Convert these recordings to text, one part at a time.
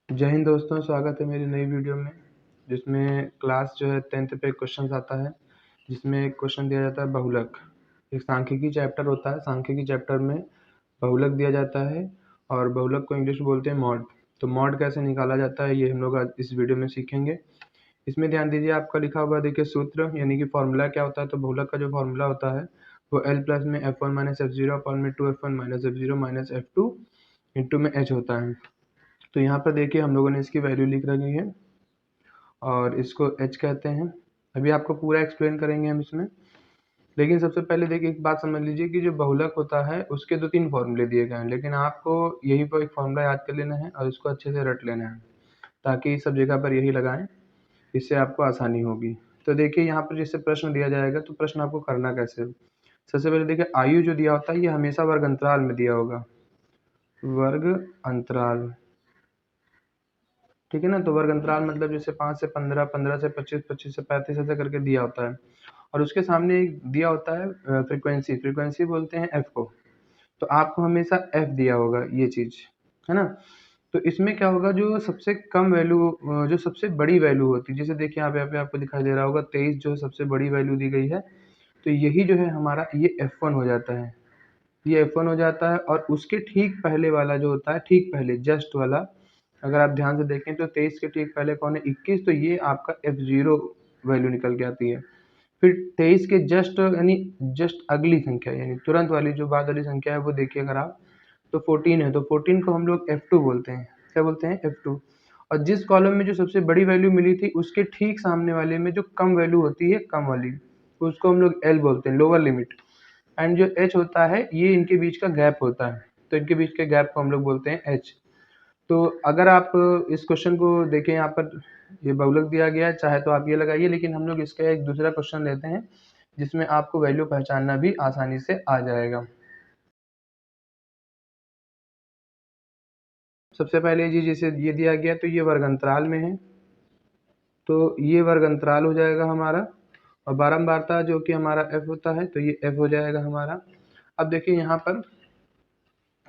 जय हिंद दोस्तों, स्वागत है मेरी नई वीडियो में जिसमें क्लास जो है 10th पे क्वेश्चन आता है जिसमें एक क्वेश्चन दिया जाता है बहुलक। एक सांख्यिकी चैप्टर होता है, सांख्यिकी चैप्टर में बहुलक दिया जाता है और बहुलक को इंग्लिश में बोलते हैं मॉड। तो मॉड कैसे निकाला जाता है ये हम लोग आज इस वीडियो में सीखेंगे। इसमें ध्यान दीजिए, आपका लिखा हुआ देखिए सूत्र यानी कि फॉर्मूला क्या होता है। तो बहुलक का जो फॉर्मूला होता है वो L प्लस में F1 माइनस F0 अपॉन में 2F1 minus F0 minus F2 into में H होता है। तो यहाँ पर देखिए हम लोगों ने इसकी वैल्यू लिख रखी है और इसको H कहते हैं। अभी आपको पूरा एक्सप्लेन करेंगे हम इसमें, लेकिन सबसे पहले देखिए एक बात समझ लीजिए कि जो बहुलक होता है उसके 2-3 फॉर्मूले दिए गए हैं, लेकिन आपको यही पर एक फॉर्मूला याद कर लेना है और इसको अच्छे से रट लेना है ताकि सब जगह पर यही लगाएं, इससे आपको आसानी होगी। तो देखिए यहाँ पर जिससे प्रश्न दिया जाएगा तो प्रश्न आपको करना कैसे। सबसे पहले देखिए आयु जो दिया होता है ये हमेशा वर्ग अंतराल में दिया होगा, वर्ग अंतराल, ठीक है ना। तो वर्ग अंतराल मतलब जैसे 5 से 15, 15 से 25, 25 से 35 ऐसे करके दिया होता है और उसके सामने एक दिया होता है फ्रीक्वेंसी, फ्रीक्वेंसी बोलते हैं एफ को। तो आपको हमेशा एफ दिया होगा ये चीज, है ना। तो इसमें क्या होगा, जो सबसे कम वैल्यू, जो सबसे बड़ी वैल्यू होती है, जैसे देखिए यहाँ पे आपको दिखाई दे रहा होगा 23 जो सबसे बड़ी वैल्यू दी गई है, तो यही जो है हमारा ये F1 हो जाता है, ये F1 हो जाता है। और उसके ठीक पहले वाला जो होता है, ठीक पहले जस्ट वाला, अगर आप ध्यान से देखें तो 23 के ठीक पहले कौन है, 21, तो ये आपका F0 वैल्यू निकल के आती है। फिर 23 के जस्ट यानी जस्ट अगली संख्या यानी तुरंत वाली जो बाद वाली संख्या है वो देखिए अगर आप, तो 14 है, तो 14 को हम लोग F2 बोलते हैं। क्या बोलते हैं, F2। और जिस कॉलम में जो सबसे बड़ी वैल्यू मिली थी उसके ठीक सामने वाले में जो कम वैल्यू होती है, कम वाली, तो उसको हम लोग L बोलते हैं, लोअर लिमिट। एंड जो H होता है ये इनके बीच का गैप होता है, तो इनके बीच के गैप को हम लोग बोलते हैं H। तो अगर आप इस क्वेश्चन को देखें, यहाँ पर ये बहुलक दिया गया है, चाहे तो आप ये लगाइए, लेकिन हम लोग इसका एक दूसरा क्वेश्चन लेते हैं जिसमें आपको वैल्यू पहचानना भी आसानी से आ जाएगा। सबसे पहले जी जैसे ये दिया गया तो ये वर्ग अंतराल में है, तो ये वर्ग अंतराल हो जाएगा हमारा, और बारंबारता जो कि हमारा f होता है तो ये f हो जाएगा हमारा। अब देखिए यहाँ पर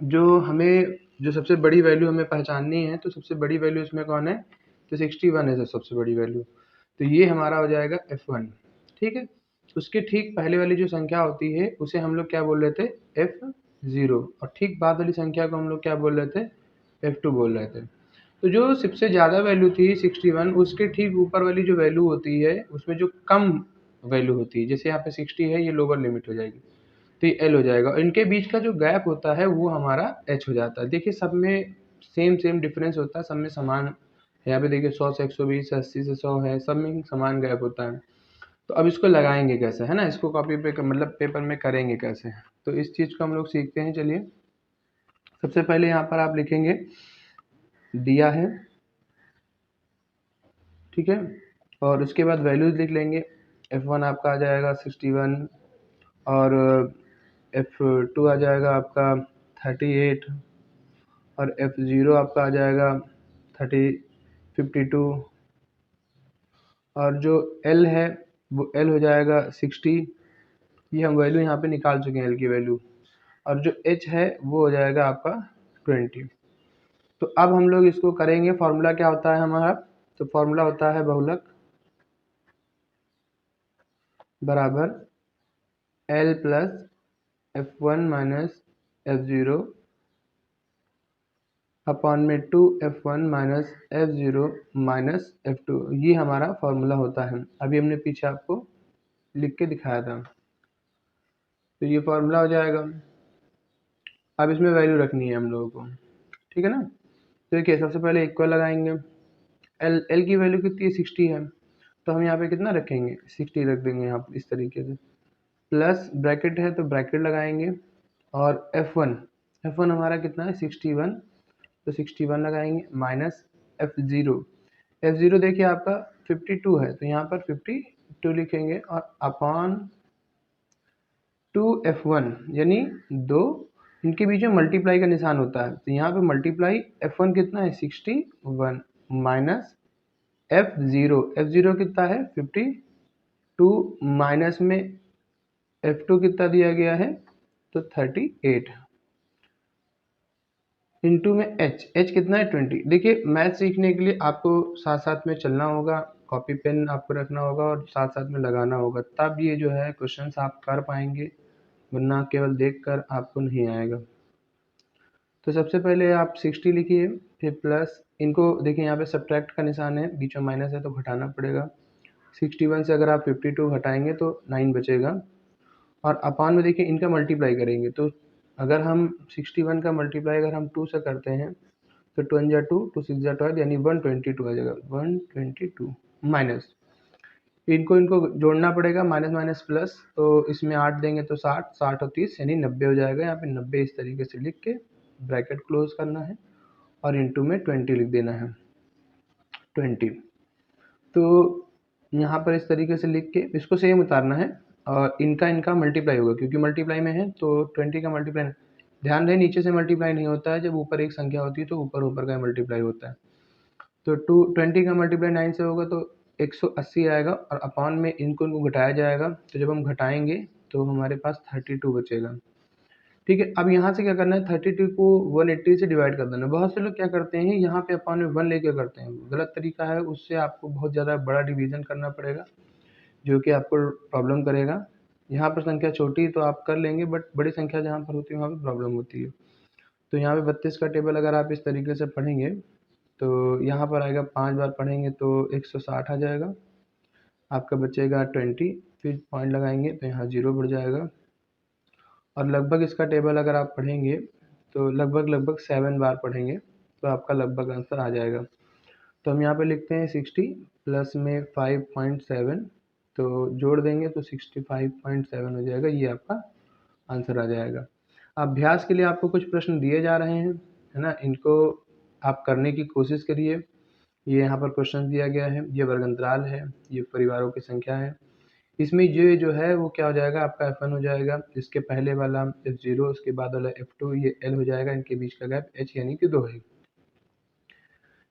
जो हमें जो सबसे बड़ी वैल्यू हमें पहचाननी है, तो सबसे बड़ी वैल्यू इसमें कौन है, तो 61 है सबसे बड़ी वैल्यू, तो ये हमारा हो जाएगा F1, ठीक है। उसके ठीक पहले वाली जो संख्या होती है उसे हम लोग क्या बोल रहे थे, F0, और ठीक बाद वाली संख्या को हम लोग क्या बोल रहे थे, F2 बोल रहे थे। तो जो सबसे ज़्यादा वैल्यू थी 61, उसके ठीक ऊपर वाली जो वैल्यू होती है उसमें जो कम वैल्यू होती है, जैसे यहाँ पे 60 है, ये लोअर लिमिट हो जाएगी, तो ये L हो जाएगा, और इनके बीच का जो गैप होता है वो हमारा H हो जाता है। देखिए सब में सेम सेम डिफरेंस होता है, सब में समान, यहाँ पे देखिए 100 से 120, 80 से 100 है, सब में समान गैप होता है। तो अब इसको लगाएंगे कैसे, है ना, इसको कॉपी पे मतलब पेपर में करेंगे कैसे, तो इस चीज़ को हम लोग सीखते हैं। चलिए सबसे पहले यहाँ पर आप लिखेंगे, दिया है, ठीक है, और उसके बाद वैल्यूज लिख लेंगे। F1 आपका आ जाएगा 61, और F2 आ जाएगा आपका 38, और F0 आपका आ जाएगा 52, और जो L है वो L हो जाएगा 60। ये हम वैल्यू यहाँ पे निकाल चुके हैं L की वैल्यू, और जो H है वो हो जाएगा आपका 20। तो अब हम लोग इसको करेंगे, फॉर्मूला क्या होता है हमारा, तो फॉर्मूला होता है बहुलक बराबर L plus F1 minus F0 upon में 2F1 minus F0 minus F2, ये हमारा फॉर्मूला होता है। अभी हमने पीछे आपको लिख के दिखाया था, तो ये फॉर्मूला हो जाएगा। अब इसमें वैल्यू रखनी है हम लोगों को, ठीक है ना। तो देखिए सबसे पहले इक्वल लगाएंगे, L की वैल्यू कितनी है, 60 है, तो हम यहाँ पे कितना रखेंगे, 60 रख देंगे यहाँ इस तरीके से, प्लस ब्रैकेट है तो ब्रैकेट लगाएंगे, और F1 हमारा कितना है 61, तो 61 लगाएंगे, माइनस F0 देखिए आपका 52 है, तो यहाँ पर 52 लिखेंगे, और अपॉन 2F1 यानी 2, इनके बीच में मल्टीप्लाई का निशान होता है, तो यहाँ पे मल्टीप्लाई F1 कितना है 61 माइनस F0 कितना है 52, माइनस में F2 कितना दिया गया है, तो 38, इंटू में एच कितना है 20। देखिए मैथ सीखने के लिए आपको साथ साथ में चलना होगा, कॉपी पेन आपको रखना होगा और साथ साथ में लगाना होगा, तब ये जो है क्वेश्चंस आप कर पाएंगे, वरना केवल देखकर आपको नहीं आएगा। तो सबसे पहले आप 60 लिखिए, फिर प्लस, इनको देखिए यहाँ पे सब्ट्रैक्ट का निशान है, बीच में माइनस है तो घटाना पड़ेगा। 61 से अगर आप 52 घटाएंगे तो 9 बचेगा, और अपान में देखिए इनका मल्टीप्लाई करेंगे, तो अगर हम 61 का मल्टीप्लाई अगर हम 2 से करते हैं तो 2 × 2 2 6 12 यानी 122 आ जाएगा, 122 माइनस, इनको इनको जोड़ना पड़ेगा, माइनस माइनस प्लस, तो इसमें 8 देंगे तो 60, 60 और 30 यानी 90 हो जाएगा। यहाँ पे 90 इस तरीके से लिख के ब्रैकेट क्लोज करना है और इंटू में 20 लिख देना है, 20। तो यहाँ पर इस तरीके से लिख के इसको सेम उतारना है, और इनका इनका मल्टीप्लाई होगा, क्योंकि मल्टीप्लाई में है तो 20 का मल्टीप्लाई, ध्यान रहे नीचे से मल्टीप्लाई नहीं होता है, जब ऊपर एक संख्या होती है तो ऊपर ऊपर का मल्टीप्लाई होता है। तो 20 का मल्टीप्लाई 9 से होगा तो 180 आएगा, और अपॉन में इनको इनको घटाया जाएगा, तो जब हम घटाएंगे तो हमारे पास 32 बचेगा। ठीक है, अब यहाँ से क्या करना है, 32 को 180 से डिवाइड कर देना है। बहुत से लोग क्या करते हैं, यहाँ पे अपॉन में 1 लेके करते हैं, गलत तरीका है, उससे आपको बहुत ज़्यादा बड़ा डिवीजन करना पड़ेगा, जो कि आपको प्रॉब्लम करेगा। यहाँ पर संख्या छोटी तो आप कर लेंगे, बट बड़ी संख्या जहाँ पर होती है वहाँ पर प्रॉब्लम होती है। तो यहाँ पे 32 का टेबल अगर आप इस तरीके से पढ़ेंगे तो यहाँ पर आएगा, 5 बार पढ़ेंगे तो 160 आ जाएगा, आपका बचेगा 20, फिर पॉइंट लगाएंगे तो यहाँ 0 बढ़ जाएगा, और लगभग इसका टेबल अगर आप पढ़ेंगे तो लगभग 7 बार पढ़ेंगे तो आपका लगभग आंसर आ जाएगा। तो हम यहाँ पे लिखते हैं 60 प्लस में 5.7, तो जोड़ देंगे तो 65.7 हो जाएगा, ये आपका आंसर आ जाएगा। अभ्यास के लिए आपको कुछ प्रश्न दिए जा रहे हैं, है ना, इनको आप करने की कोशिश करिए। ये यहाँ पर क्वेश्चन दिया गया है, ये वर्गंतराल है, ये परिवारों की संख्या है, इसमें ये जो है वो क्या हो जाएगा, आपका F1 हो जाएगा, इसके पहले वाला F0, उसके बाद वाला F2, ये L हो जाएगा, इनके बीच का गैप H यानी कि 2 है।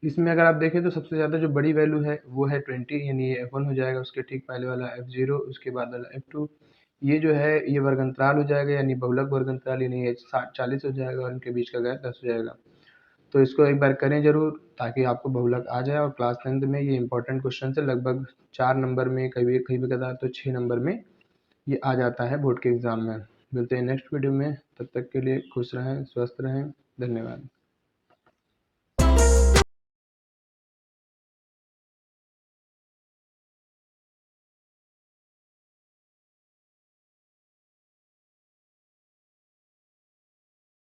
इसमें अगर आप देखें तो सबसे ज़्यादा जो बड़ी वैल्यू है वो है 20, यानी ये F1 हो जाएगा, उसके ठीक पहले वाला F0, उसके बाद वाला F2, ये जो है ये वर्गंतराल हो जाएगा, यानी बहुलक वर्गंतराल, यानी ये 40 हो जाएगा, और इनके बीच का गैप 10 हो जाएगा। तो इसको एक बार करें ज़रूर, ताकि आपको बहुलक आ जाए, और क्लास 10th में ये इंपॉर्टेंट क्वेश्चन है, लगभग 4 नंबर में, कभी कदार तो 6 नंबर में ये आ जाता है बोर्ड के एग्ज़ाम में। मिलते हैं नेक्स्ट वीडियो में, तब तक के लिए खुश रहें, स्वस्थ रहें, धन्यवाद।